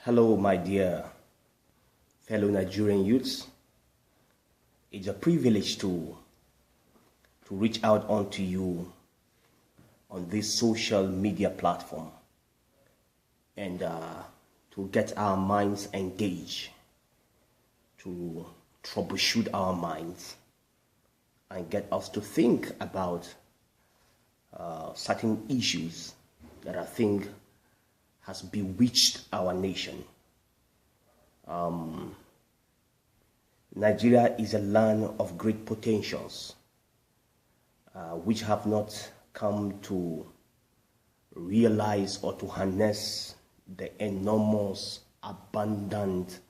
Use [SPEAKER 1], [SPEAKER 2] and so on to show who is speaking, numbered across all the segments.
[SPEAKER 1] Hello, my dear fellow Nigerian youths. It's a privilege to reach out onto you on this social media platform and to get our minds engaged, to troubleshoot our minds and get us to think about certain issues that I think has bewitched our nation. Nigeria is a land of great potentials, which have not come to realize or to harness the enormous, abundant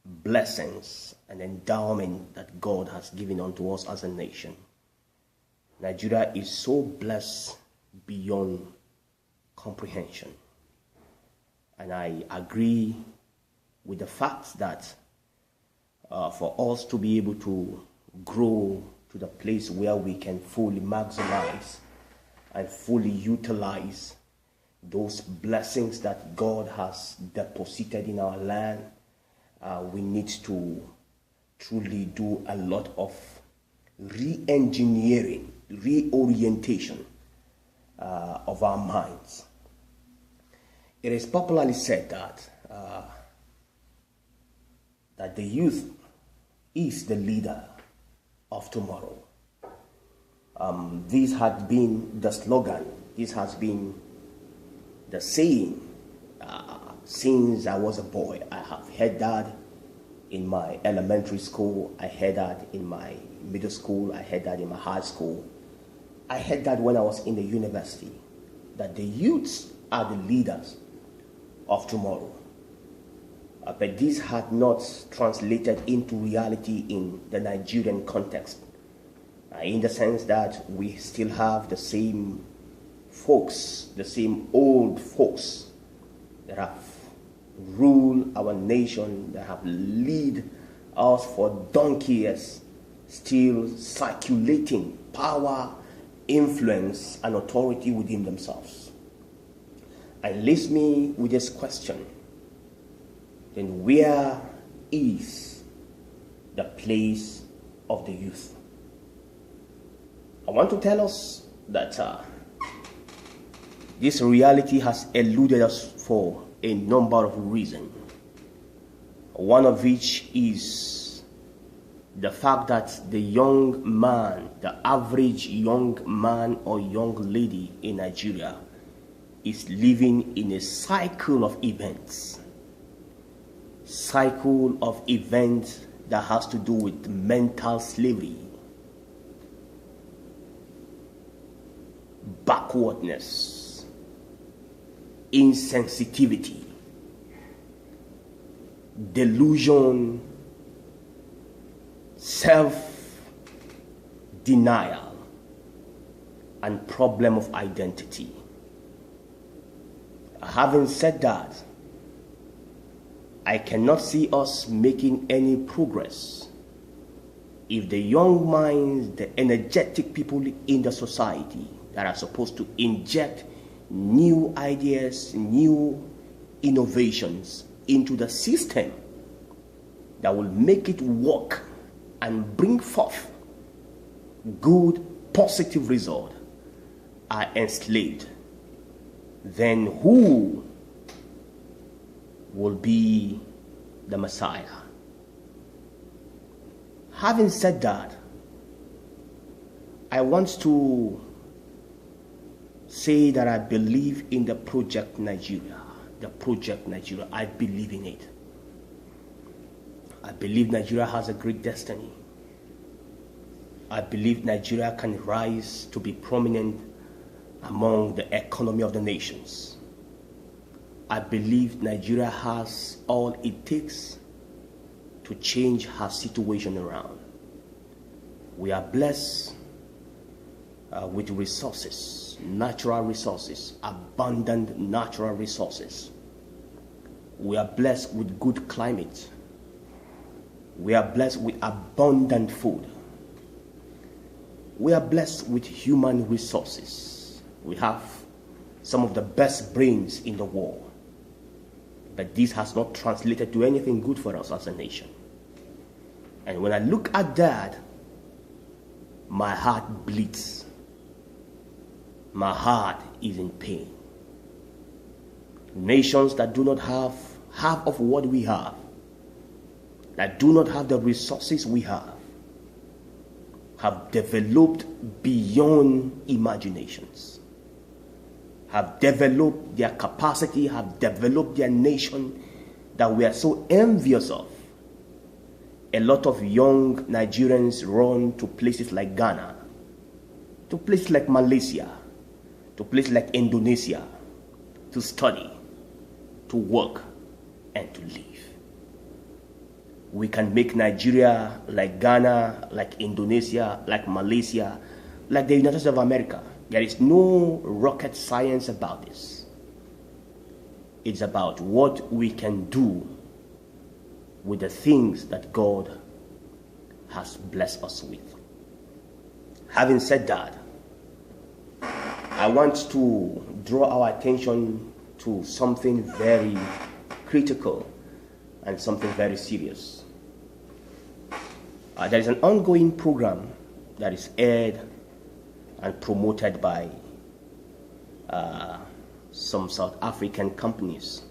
[SPEAKER 1] blessings and endowment that God has given unto us as a nation. Nigeria is so blessed beyond comprehension. And I agree with the fact that for us to be able to grow to the place where we can fully maximize and fully utilize those blessings that God has deposited in our land, we need to truly do a lot of re-engineering, reorientation of our minds. It is popularly said that the youth is the leader of tomorrow. This has been the slogan. This has been the saying since I was a boy. I have heard that in my elementary school. I heard that in my middle school. I heard that in my high school. I heard that when I was in the university, that the youths are the leaders of tomorrow. But this had not translated into reality in the Nigerian context, in the sense that we still have the same folks, the same old folks that have ruled our nation, that have led us for donkey years, still circulating power, influence, and authority within themselves. And leaves me with this question: then where is the place of the youth? I want to tell us that this reality has eluded us for a number of reasons. One of which is the fact that the young man, the average young man or young lady in Nigeria, is living in a cycle of events. Cycle of events that has to do with mental slavery, backwardness, insensitivity, delusion, self-denial, and problem of identity. Having said that, I cannot see us making any progress if the young minds, the energetic people in the society that are supposed to inject new ideas, new innovations into the system that will make it work and bring forth good, positive result, are enslaved. Then who will be the Messiah? Having said that, I want to say that I believe in the Project Nigeria. The Project Nigeria, I believe in it. I believe Nigeria has a great destiny. I believe Nigeria can rise to be prominent among the economy of the nations. I believe Nigeria has all it takes to change her situation around. We are blessed with resources, natural resources, abundant natural resources. We are blessed with good climate. We are blessed with abundant food. We are blessed with human resources. We have some of the best brains in the world. But this has not translated to anything good for us as a nation. And when I look at that, my heart bleeds. My heart is in pain. Nations that do not have half of what we have, that do not have the resources we have developed beyond imaginations, have developed their capacity, have developed their nation that we are so envious of. A lot of young Nigerians run to places like Ghana, to places like Malaysia, to places like Indonesia, to study, to work, and to live. We can make Nigeria like Ghana, like Indonesia, like Malaysia, like the United States of America. There is no rocket science about this. It's about what we can do with the things that God has blessed us with. Having said that, I want to draw our attention to something very critical and something very serious. There is an ongoing program that is aired and promoted by some South African companies.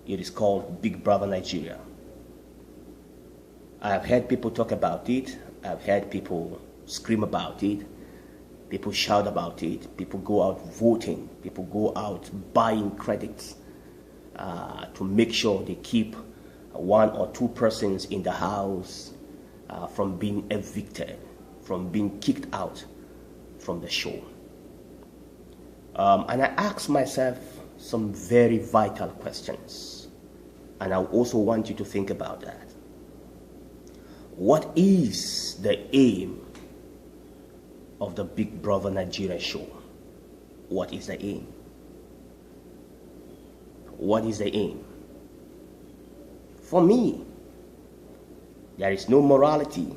[SPEAKER 1] It is called Big Brother Nigeria. I have heard people talk about it. I've heard people scream about it. People shout about it. People go out voting. People go out buying credits to make sure they keep one or two persons in the house from being evicted, from being kicked out from the show. And I asked myself some very vital questions. And I also want you to think about that. What is the aim of the Big Brother Nigeria show? What is the aim? What is the aim? For me, there is no morality.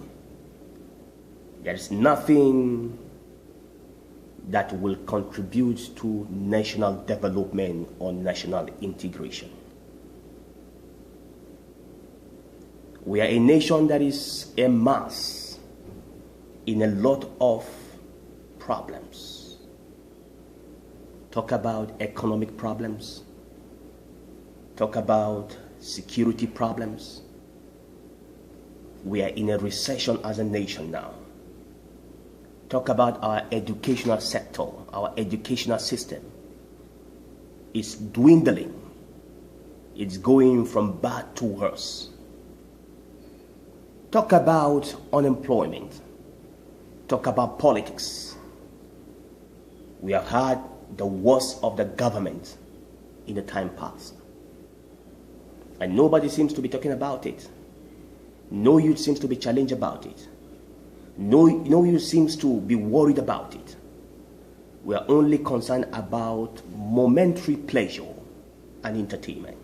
[SPEAKER 1] There is nothing that will contribute to national development or national integration. We are a nation that is immersed in a lot of problems. Talk about economic problems. Talk about security problems. We are in a recession as a nation now. Talk about our educational sector, our educational system. It's dwindling. It's going from bad to worse. Talk about unemployment. Talk about politics. We have had the worst of the government in the time past. And nobody seems to be talking about it. No youth seems to be challenged about it. No youth seems to be worried about it. We are only concerned about momentary pleasure and entertainment.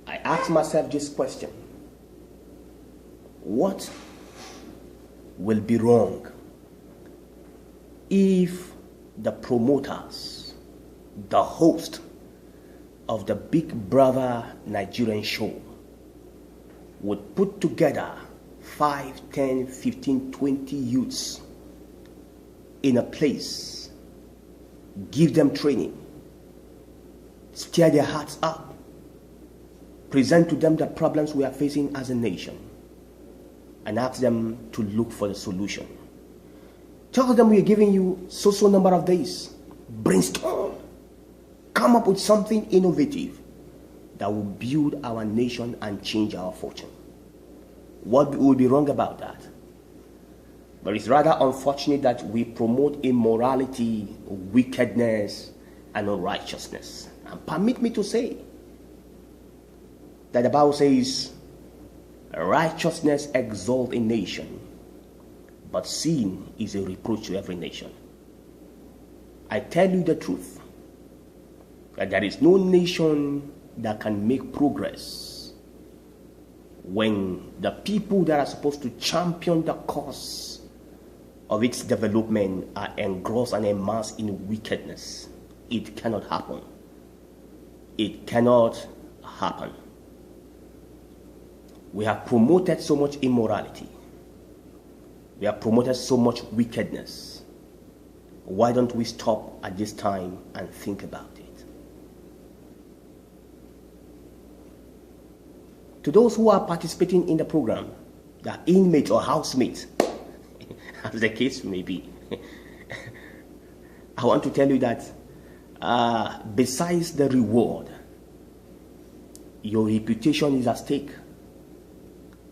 [SPEAKER 1] I ask myself this question. What will be wrong if the promoters, the host of the Big Brother Nigerian show would put together 5, 10, 15, 20 youths in a place, give them training, stir their hearts up, present to them the problems we are facing as a nation, and ask them to look for the solution. Tell them we are giving you so number of days. Brainstorm. Come up with something innovative that will build our nation and change our fortune. What would be wrong about that? But it's rather unfortunate that we promote immorality, wickedness, and unrighteousness. And permit me to say that the Bible says, righteousness exalts a nation, but sin is a reproach to every nation. I tell you the truth, that there is no nation that can make progress when the people that are supposed to champion the cause of its development are engrossed and immersed in wickedness. It cannot happen. It cannot happen. We have promoted so much immorality. We have promoted so much wickedness. Why don't we stop at this time and think about it? To those who are participating in the program, the inmates or housemates, as the case may be, I want to tell you that besides the reward, your reputation is at stake.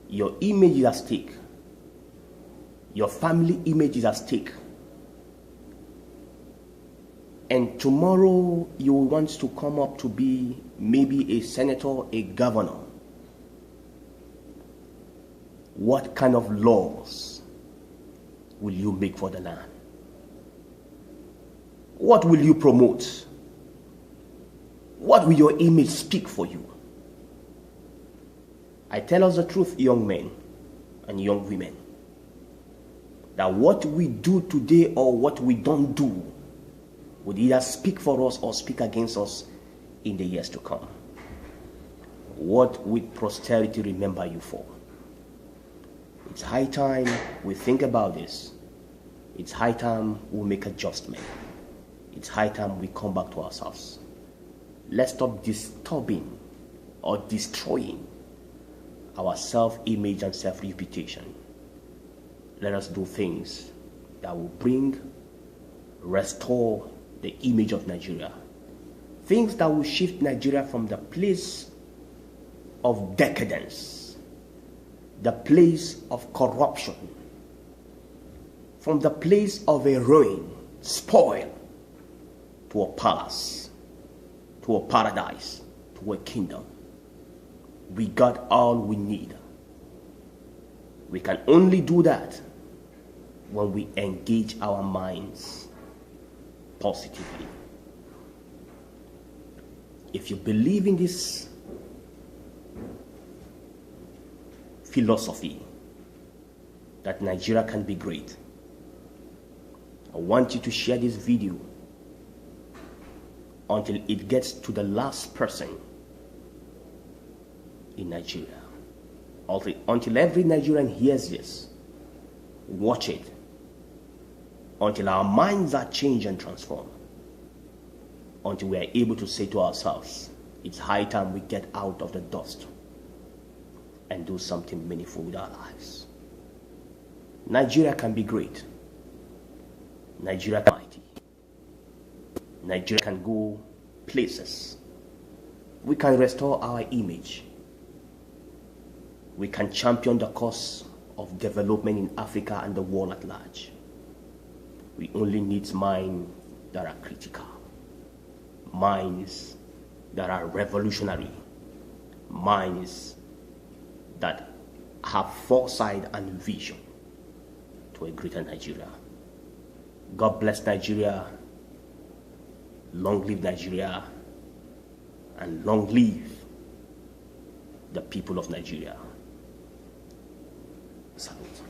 [SPEAKER 1] Your image is at stake. Your family image is at stake. And tomorrow you want to come up to be maybe a senator, a governor. What kind of laws will you make for the land? What will you promote? What will your image speak for you? I tell us the truth, young men and young women, that what we do today or what we don't do would either speak for us or speak against us in the years to come. What will posterity remember you for? It's high time we think about this. It's high time we make adjustment. It's high time we come back to ourselves. Let's stop disturbing or destroying our self-image and self-reputation. Let us do things that will restore the image of Nigeria. Things that will shift Nigeria from the place of decadence, the place of corruption, from the place of a ruin, spoil, to a palace, to a paradise, to a kingdom. We got all we need. We can only do that when we engage our minds positively. If you believe in this philosophy that Nigeria can be great, I want you to share this video until it gets to the last person in Nigeria. Until every Nigerian hears this, watch it, until our minds are changed and transformed, until we are able to say to ourselves, it's high time we get out of the dust and do something meaningful with our lives. Nigeria can be great. Nigeria can be mighty. Nigeria can go places. We can restore our image. We can champion the cause of development in Africa and the world at large. We only need minds that are critical, minds that are revolutionary, minds that have foresight and vision to a greater Nigeria. God bless Nigeria. Long live Nigeria, and long live the people of Nigeria. Salute.